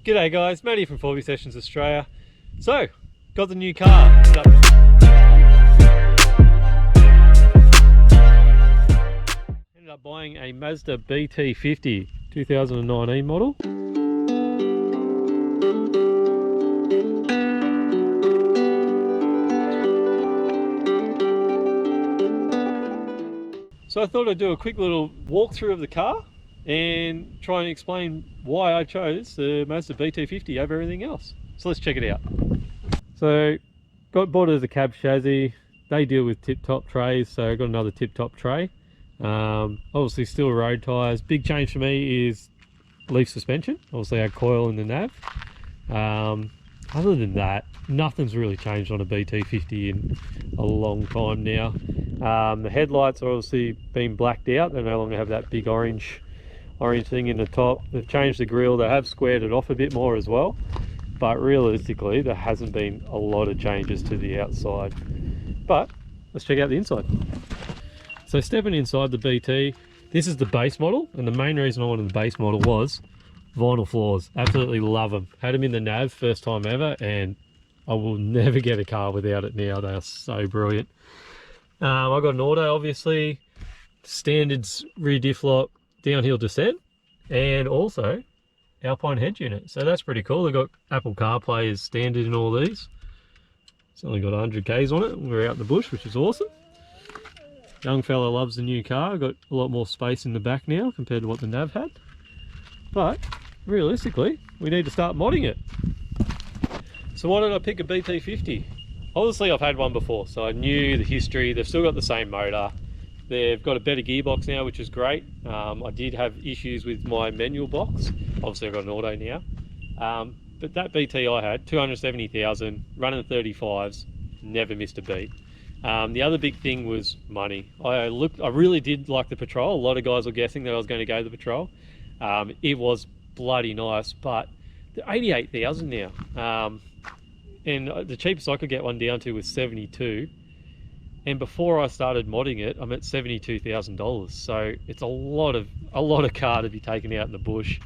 G'day guys, Matty from F.S.A Sessions Australia. So, got the new car. Ended up buying a Mazda BT50 2019 model. So I thought I'd do a quick little walkthrough of the car and try and explain why I chose the Mazda BT50 over everything else. So let's check it out. So bought it as a cab chassis. They deal with tip-top trays, so I got another tip-top tray. Obviously still road tyres. Big change for me is leaf suspension. Obviously I had coil in the nav. Other than that, nothing's really changed on a BT50 in a long time now. The headlights are obviously been blacked out. They no longer have that big orange thing in the top. They've changed the grille. They have squared it off a bit more as well, but realistically there hasn't been a lot of changes to the outside. But let's check out the inside. So stepping inside the BT, this is the base model, and the main reason I wanted the base model was vinyl floors. Absolutely love them. Had them in the nav first time ever, and I will never get a car without it now. They are so brilliant. I got an auto, obviously, standards rear diff lock, downhill descent, and also Alpine head unit. So that's pretty cool. They've got Apple CarPlay as standard in all these. It's only got 100 Ks on it. We're out in the bush, which is awesome. Young fella loves the new car. Got a lot more space in the back now compared to what the nav had. But realistically, we need to start modding it. So why did I pick a BT50? Obviously I've had one before, so I knew the history. They've still got the same motor. They've got a better gearbox now, which is great. I did have issues with my manual box. Obviously I've got an auto now. But that BT I had, 270,000, running 35s, never missed a beat. The other big thing was money. I really did like the Patrol. A lot of guys were guessing that I was going to go the Patrol. It was bloody nice, but they're 88,000 now. And the cheapest I could get one down to was 72. And before I started modding it, I'm at $72,000. So it's a lot of car to be taken out in the bush.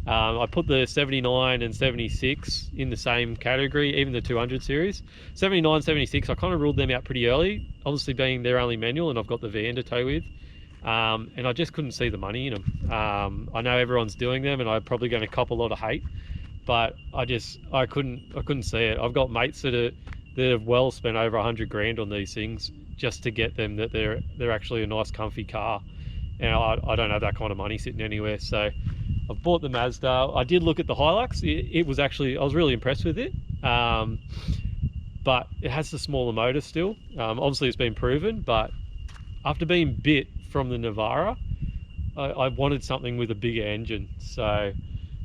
I put the 79 and 76 in the same category, even the 200 series. 79, 76, I kind of ruled them out pretty early, obviously being their only manual, and I've got the van to tow with. And I just couldn't see the money in them. I know everyone's doing them, and I'm probably going to cop a lot of hate, but I couldn't see it. I've got mates that have well spent over 100 grand on these things just to get them that they're actually a nice comfy car, and I don't have that kind of money sitting anywhere. So I've bought the Mazda. I did look at the Hilux. It was actually, I was really impressed with it, but it has the smaller motor still. Obviously it's been proven, but after being bit from the Navara, I wanted something with a bigger engine. So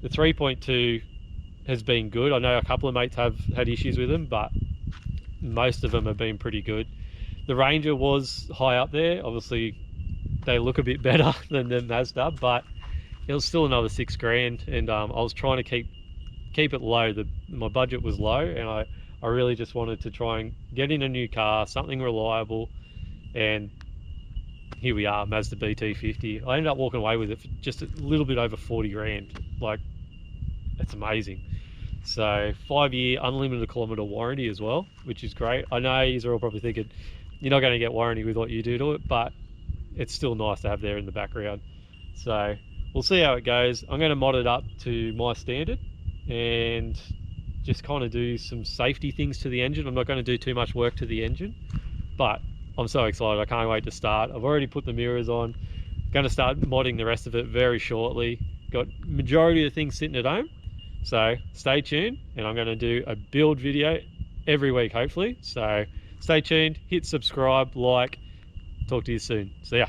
the 3.2 has been good. I know a couple of mates have had issues with them, but most of them have been pretty good. The Ranger was high up there. Obviously they look a bit better than the Mazda, but it was still another 6 grand, and I was trying to keep it low. My budget was low, and I really just wanted to try and get in a new car, something reliable, and here we are, Mazda BT50. I ended up walking away with it for just a little bit over 40 grand. Like, that's amazing. So 5-year unlimited kilometer warranty as well, which is great. I know you're all probably thinking you're not going to get warranty with what you do to it, but it's still nice to have there in the background. So we'll see how it goes. I'm going to mod it up to my standard and just kind of do some safety things to the engine. I'm not going to do too much work to the engine, but I'm so excited. I can't wait to start. I've already put the mirrors on. Going to start modding the rest of it very shortly. Got majority of the things sitting at home. So stay tuned, and I'm going to do a build video every week, hopefully. So stay tuned, hit subscribe, like. Talk to you soon. See ya.